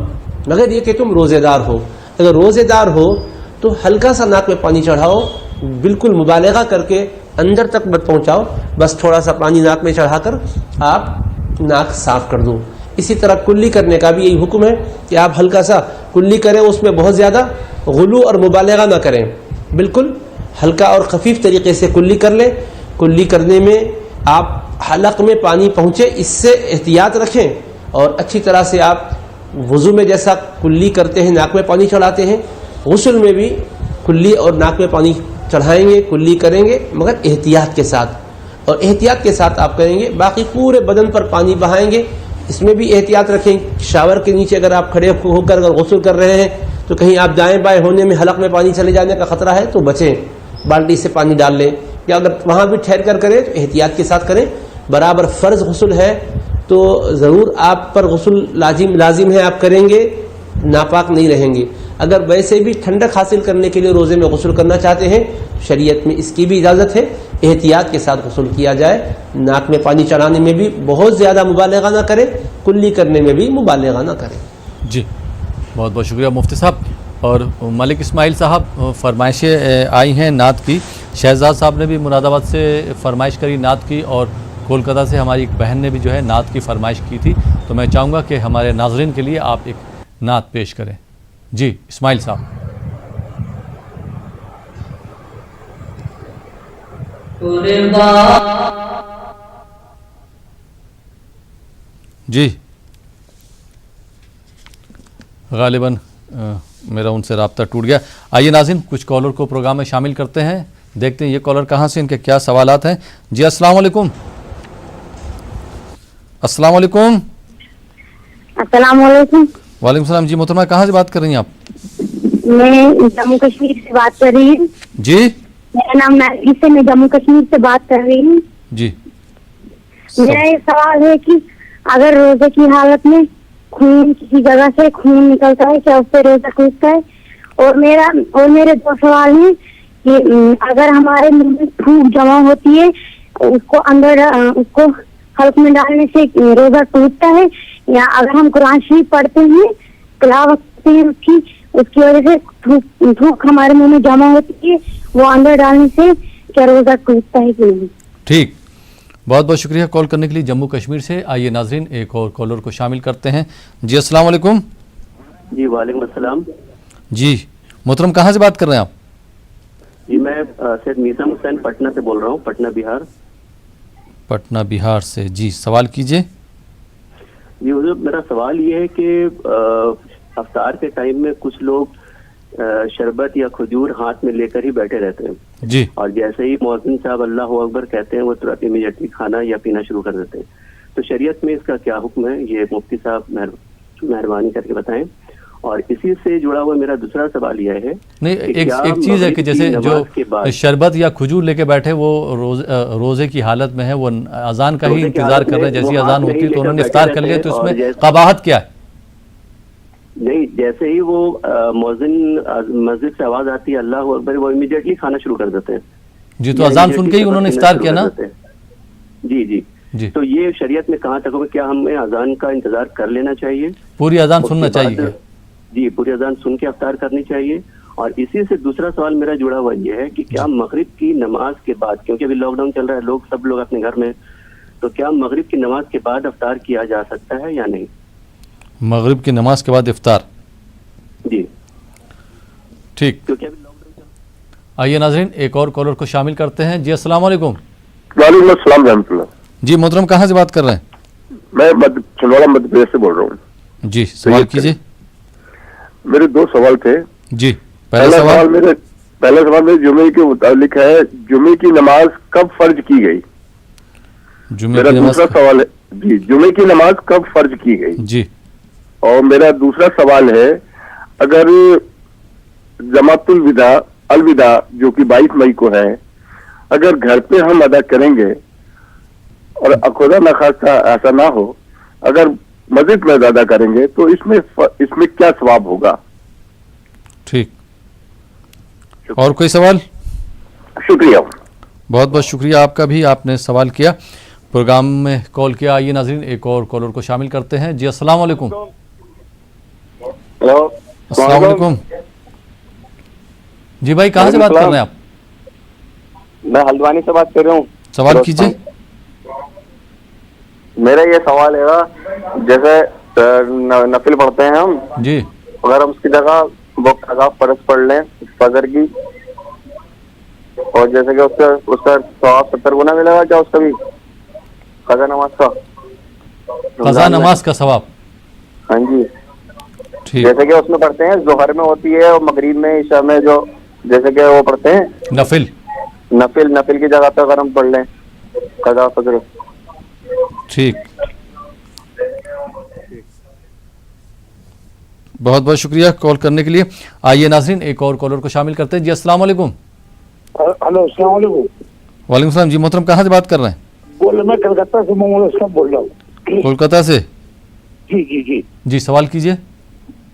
مگر یہ کہ تم روزے دار ہو۔ اگر روزے دار ہو تو ہلکا سا ناک میں پانی چڑھاؤ، بالکل مبالغہ کر کے اندر تک مت پہنچاؤ، بس تھوڑا سا پانی ناک میں چڑھا کر آپ ناک صاف کر دو۔ اسی طرح کلی کرنے کا بھی یہی حکم ہے کہ آپ ہلکا سا کلی کریں، اس میں بہت زیادہ غلو اور مبالغہ نہ کریں، بالکل ہلکا اور خفیف طریقے سے کلی کر لیں۔ کلی کرنے میں آپ حلق میں پانی پہنچے اس سے احتیاط رکھیں، اور اچھی طرح سے آپ وضو میں جیسا کلی کرتے ہیں ناک میں پانی چڑھاتے ہیں، غسل میں بھی کلی اور ناک میں پانی چڑھائیں گے، کلی کریں گے، مگر احتیاط کے ساتھ، اور احتیاط کے ساتھ آپ کریں گے۔ باقی پورے بدن پر پانی بہائیں گے، اس میں بھی احتیاط رکھیں۔ شاور کے نیچے اگر آپ کھڑے ہو کر اگر غسل کر رہے ہیں تو کہیں آپ دائیں بائیں ہونے میں حلق میں پانی چلے جانے کا خطرہ ہے تو بچیں، بالٹی سے پانی ڈال لیں، یا اگر وہاں بھی ٹھہر کر کریں تو احتیاط کے ساتھ کریں۔ برابر فرض غسل ہے تو ضرور آپ پر غسل لازم ہے، آپ کریں گے، ناپاک نہیں رہیں گے. اگر ویسے بھی ٹھنڈک حاصل کرنے کے لیے روزے میں غسل کرنا چاہتے ہیں شریعت میں اس کی بھی اجازت ہے. احتیاط کے ساتھ غسل کیا جائے. ناک میں پانی چڑھانے میں بھی بہت زیادہ مبالغہ نہ کرے, کلی کرنے میں بھی مبالغہ نہ کرے. جی بہت بہت شکریہ مفتی صاحب. اور ملک اسماعیل صاحب فرمائشیں آئی ہیں نعت کی. شہزاد صاحب نے بھی مراد آباد سے فرمائش کری نعت کی, اور کولکتہ سے ہماری ایک بہن نے بھی جو ہے نعت کی فرمائش کی تھی. تو میں چاہوں گا کہ ہمارے ناظرین کے لیے آپ ایک نعت پیش کریں. جی اسماعیل صاحب. جی غالباً میرا ان سے رابطہ ٹوٹ گیا. آئیے ناظرین کچھ کالر کو پروگرام میں شامل کرتے ہیں. دیکھتے ہیں یہ کالر کہاں سے, ان کے کیا سوالات ہیں. جی السلام علیکم. السلام علیکم. السلام علیکم. وعلیکم السلام. جی محترمہ کہاں سے بات کر رہی ہیں آپ؟ میں جموں کشمیر سے بات کر رہی ہوں. جی میرا نام نرگس ہے, میں جموں کشمیر سے بات کر رہی ہوں. جی میرا یہ سوال ہے کہ اگر روزے کی حالت میں خون کسی جگہ سے خون نکلتا ہے کیا اس سے روزہ ٹوٹتا ہے؟ اور میرے دو سوال ہیں کہ اگر ہمارے منہ میں تھوک جمع ہوتی ہے اس کو حلق میں ڈالنے سے روزہ ٹوٹتا ہے, یا اگر ہم قرآن شریف پڑھتے ہیں تلاوت کرتے ہیں اس کی وجہ سے تھوک ہمارے منہ میں جمع ہوتی ہے, وہ اندر ڈالنے سے کیا روزہ ٹوٹتا ہے کہ نہیں؟ ٹھیک, بہت بہت شکریہ کال کرنے کے لیے جموں کشمیر سے. آئیے ناظرین ایک اور کالر کو شامل کرتے ہیں. جی السلام علیکم. جی وعلیکم السلام. جی محترم کہاں سے بات کر رہے ہیں آپ؟ جی میں سید میثم حسین پٹنہ سے بول رہا ہوں, پٹنہ بہار. پٹنہ بہار سے. جی سوال کیجئے. جی حضور میرا سوال یہ ہے کہ افطار کے ٹائم میں کچھ لوگ شربت یا کھجور ہاتھ میں لے کر ہی بیٹھے رہتے ہیں. جی. اور جیسے ہی مؤذن صاحب اللہ اکبر کہتے ہیں وہ ترنت امیڈیٹلی کھانا یا پینا شروع کر دیتے ہیں. تو شریعت میں اس کا کیا حکم ہے, یہ مفتی صاحب مہربانی کر کے بتائیں. اور اسی سے جڑا ہوا میرا دوسرا سوال یہ ہے نہیں ایک چیز ہے کہ جیسے جو شربت یا کھجور لے کے بیٹھے وہ روزے کی حالت میں ہے, وہ اذان کا ہی انتظار کر رہے ہیں. جیسی اذان ہوتی ہے تو انہوں نے افطار کر لیا, تو اس میں قباحت کیا ہے؟ نہیں, جیسے ہی وہ مؤذن مسجد سے آواز آتی ہے اللہ اکبر, وہ امیڈیٹلی کھانا شروع کر دیتے ہیں. جی تو اذان سن کے ہی انہوں نے افطار کیا نا. جی جی جی. تو یہ شریعت میں کہاں تک ہوگا, کیا ہمیں اذان کا انتظار کر لینا چاہیے؟ پوری اذان سننا چاہیے. جی پوری اذان سن کے افطار کرنی چاہیے. اور اسی سے دوسرا سوال میرا جڑا ہوا یہ ہے کہ کیا مغرب کی نماز کے بعد, کیونکہ ابھی لاک ڈاؤن چل رہا ہے, سب لوگ اپنے گھر میں, تو کیا مغرب کی نماز کے بعد افطار کیا جا سکتا ہے یا نہیں؟ مغرب کی نماز کے بعد افطار. جی ٹھیک. آئیے ناظرین ایک اور کالر کو شامل کرتے ہیں. جی السلام علیکم. وعلیکم السلام رحمۃ اللہ. جی محترم کہاں سے بات کر رہے ہیں؟ میں چھندواڑہ مدھیہ پردیش سے بول رہا ہوں. جی سوال کیجیے. میرے دو سوال تھے. جی پہلا سوال میرے جمعے کے متعلق ہے, جمعے کی نماز کب فرض کی گئی؟ میرا دوسرا سوال ہے جی جمعے کی نماز کب فرض کی گئی؟ جی. اور میرا دوسرا سوال ہے, اگر جماعت الوداع جو کہ 22 مئی کو ہے, اگر گھر پہ ہم ادا کریں گے اور خدا نخواستہ ایسا نہ ہو, اگر مسجد میں ادا کریں گے تو اس میں کیا ثواب ہوگا؟ ٹھیک. اور کوئی سوال؟ شکریہ. بہت بہت شکریہ آپ کا بھی, آپ نے سوال کیا, پروگرام میں کال کیا. آئیے ناظرین ایک اور کالر کو شامل کرتے ہیں. جی السلام علیکم. ہلو السلام علیکم. جی بھائی کہاں سے بات کر رہے ہیں آپ؟ میں ہلدوانی سے بات کر رہا ہوں. سوال کیجیے. میرا یہ سوال ہے جیسے نفل پڑھتے ہیں ہم, جی اگر ہم اس کی جگہ وہ قضا فرض پڑھ لیں فجر کی, اور جیسے کہ اس کا ثواب 70 گنا ملے گا کیا اس کا بھی قضا نماز کا؟ قضا نماز کا ثواب. ہاں جی. جیسے کہ اس میں پڑھتے ہیں ظہر میں ہوتی ہے اور مغرب میں عشاء میں, جو جیسے کہ وہ پڑھتے ہیں نفل کی جگہ پہ اگر ہم پڑھ لیں قضا فجر. ٹھیک. بہت بہت شکریہ کال کرنے کے لیے. آئیے ناظرین ایک اور کالر کو شامل کرتے ہیں. جی السلام علیکم. ہلو السلام علیکم. وعلیکم السلام. جی محترم کہاں سے بات کر رہے ہیں؟ میں کلکتہ سے محمد اسلم بول رہا ہوں. کولکتہ سے. جی جی جی. جی سوال کیجیے.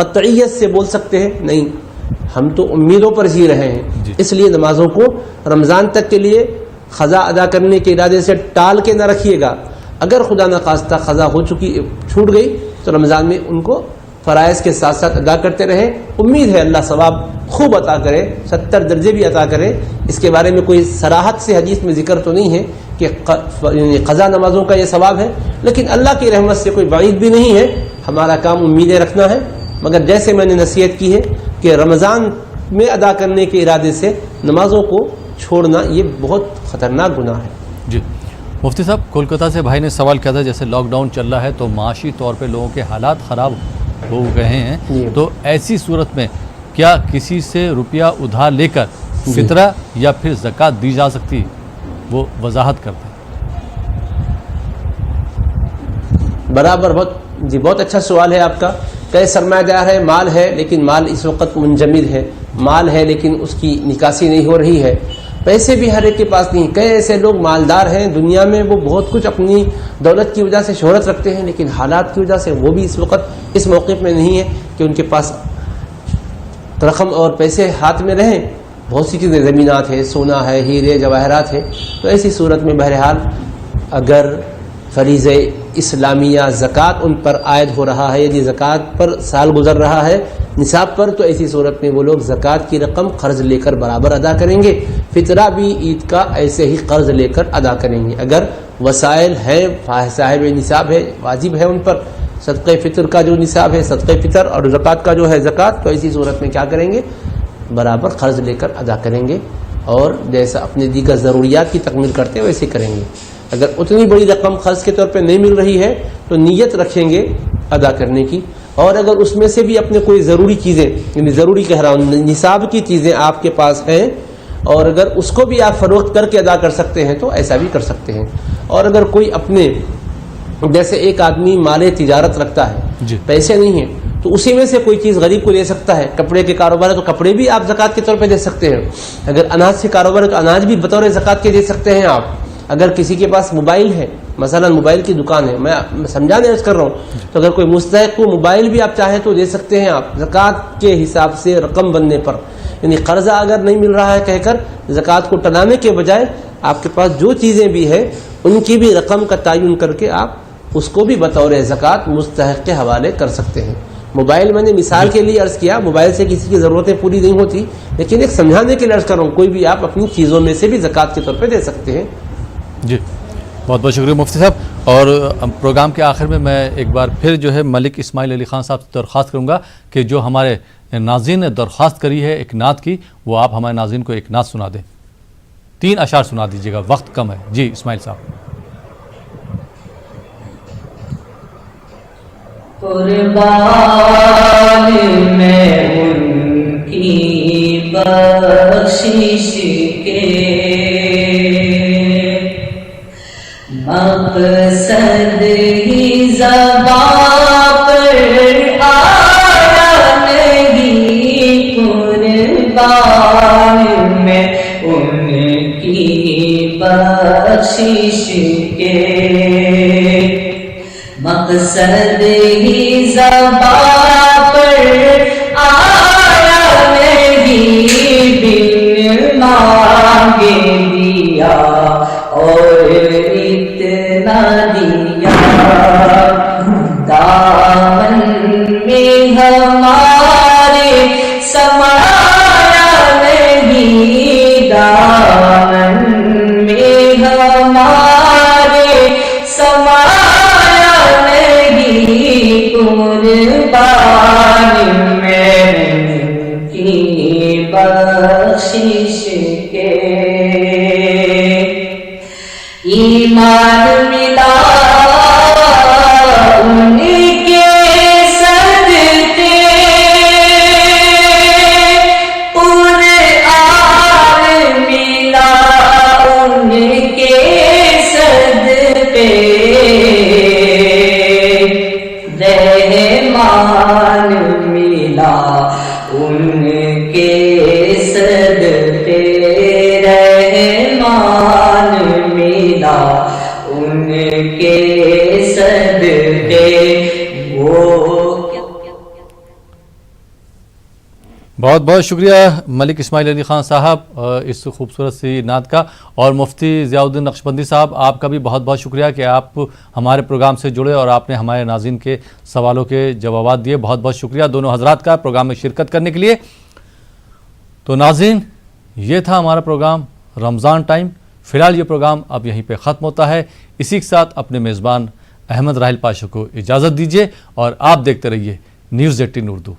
قطعیت سے بول سکتے ہیں؟ نہیں، ہم تو امیدوں پر جی رہے ہیں. اس لیے نمازوں کو رمضان تک کے لیے قضا ادا کرنے کے ارادے سے ٹال کے نہ رکھیے گا. اگر خدا نخواستہ قضا ہو چکی چھوٹ گئی تو رمضان میں ان کو فرائض کے ساتھ ساتھ ادا کرتے رہیں. امید ہے اللہ ثواب خوب عطا کرے، 70 درجے بھی عطا کرے. اس کے بارے میں کوئی صراحت سے حدیث میں ذکر تو نہیں ہے کہ قضا نمازوں کا یہ ثواب ہے، لیکن اللہ کی رحمت سے کوئی بعید بھی نہیں ہے. ہمارا کام امیدیں رکھنا ہے. مگر جیسے میں نے نصیحت کی ہے کہ رمضان میں ادا کرنے کے ارادے سے نمازوں کو چھوڑنا یہ بہت خطرناک گناہ ہے. جی مفتی صاحب، کولکتہ سے بھائی نے سوال کیا تھا، جیسے لاک ڈاؤن چل رہا ہے تو معاشی طور پہ لوگوں کے حالات خراب ہو گئے ہیں، تو ایسی صورت میں کیا کسی سے روپیہ ادھار لے کر فطرہ یا پھر زکوٰۃ دی جا سکتی؟ وہ وضاحت کرتے ہیں. برابر، بہت اچھا سوال ہے آپ کا. کئی سرمایہ دار ہے، مال ہے لیکن مال اس وقت منجمد ہے، مال ہے لیکن اس کی نکاسی نہیں ہو رہی ہے، پیسے بھی ہر ایک کے پاس نہیں. کئی ایسے لوگ مالدار ہیں دنیا میں، وہ بہت کچھ اپنی دولت کی وجہ سے شہرت رکھتے ہیں، لیکن حالات کی وجہ سے وہ بھی اس وقت اس موقف میں نہیں ہے کہ ان کے پاس رقم اور پیسے ہاتھ میں رہیں. بہت سی چیزیں، زمینات ہے، سونا ہے، ہیرے جواہرات ہے. تو ایسی صورت میں بہرحال اگر فریضہ اسلامیہ زکوٰۃ ان پر عائد ہو رہا ہے، یعنی زکوٰۃ پر سال گزر رہا ہے نصاب پر، تو ایسی صورت میں وہ لوگ زکوٰۃ کی رقم قرض لے کر برابر ادا کریں گے. فطرہ بھی عید کا ایسے ہی قرض لے کر ادا کریں گے. اگر وسائل ہیں، صاحب نصاب ہے، واجب ہے ان پر صدقہ فطر کا جو نصاب ہے، صدقہ فطر اور زکوٰۃ کا جو ہے زکوٰۃ، تو ایسی صورت میں کیا کریں گے؟ برابر قرض لے کر ادا کریں گے، اور جیسا اپنے دیگر ضروریات کی تکمیل کرتے ہیں ویسے کریں گے. اگر اتنی بڑی رقم قرض کے طور پہ نہیں مل رہی ہے تو نیت رکھیں گے ادا کرنے کی. اور اگر اس میں سے بھی اپنے کوئی ضروری چیزیں، یعنی ضروری کہہ رہا ہوں، نصاب کی چیزیں آپ کے پاس ہیں، اور اگر اس کو بھی آپ فروخت کر کے ادا کر سکتے ہیں تو ایسا بھی کر سکتے ہیں. اور اگر کوئی اپنے، جیسے ایک آدمی مال تجارت رکھتا ہے، پیسے نہیں ہیں، تو اسی میں سے کوئی چیز غریب کو دے سکتا ہے. کپڑے کے کاروبار ہے تو کپڑے بھی آپ زکوٰۃ کے طور پہ دے سکتے ہیں. اگر اناج سے کاروبار ہے تو اناج بھی بطور زکوٰۃ کے دے سکتے ہیں آپ. اگر کسی کے پاس موبائل ہے، مثلا موبائل کی دکان ہے، میں سمجھانے عرض کر رہا ہوں، تو اگر کوئی مستحق کو موبائل بھی آپ چاہیں تو دے سکتے ہیں آپ زکوٰۃ کے حساب سے رقم بننے پر. یعنی قرضہ اگر نہیں مل رہا ہے کہہ کر زکوٰۃ کو ٹلانے کے بجائے آپ کے پاس جو چیزیں بھی ہیں ان کی بھی رقم کا تعین کر کے آپ اس کو بھی بطور زکوٰۃ مستحق کے حوالے کر سکتے ہیں. موبائل میں نے مثال کے لیے عرض کیا، موبائل سے کسی کی ضرورتیں پوری نہیں ہوتی، لیکن ایک سمجھانے کے لیے عرض کر رہا ہوں، کوئی بھی آپ اپنی چیزوں میں سے بھی زکوٰۃ کے طور پہ دے سکتے ہیں. جی بہت بہت شکریہ مفتی صاحب. اور پروگرام کے آخر میں ایک بار پھر جو ہے ملک اسماعیل علی خان صاحب سے درخواست کروں گا کہ جو ہمارے ناظرین نے درخواست کری ہے ایک نعت کی، وہ آپ ہمارے ناظرین کو ایک نعت سنا دیں. 3 اشعار سنا دیجیے گا، وقت کم ہے. جی اسماعیل صاحب. قربان میں ان کی بخشش کے مقصد ہی زبان پر آیا نہیں. قربان میں ان کی بخشش کے مقصد ہی زبان پر آیا نہیں. بن مانگے دیا اور اتنا دیا. دامن میں ہمارے سمایا نہیں. دامن میں ہمارے سمایا نہیں. قربان میں ان کی بخشش کے ایمان ملا ان کے صدقے. قرآن ملا ان کے صدقے. رحمان ملا ان کے صدقے. رحمان ملا ان کے صدقے. بہت بہت شکریہ ملک اسماعیل علی خان صاحب اس خوبصورت سی نعت کا، اور مفتی ضیاء الدین نقشبندی صاحب آپ کا بھی بہت بہت شکریہ کہ آپ ہمارے پروگرام سے جڑے اور آپ نے ہمارے ناظرین کے سوالوں کے جوابات دیے. بہت بہت شکریہ دونوں حضرات کا پروگرام میں شرکت کرنے کے لیے. تو ناظرین، یہ تھا ہمارا پروگرام رمضان ٹائم. فی الحال یہ پروگرام اب یہیں پہ ختم ہوتا ہے. اسی کے ساتھ اپنے میزبان احمد راحیل پاشا کو اجازت دیجیے اور آپ دیکھتے رہیے نیوز 18 اردو.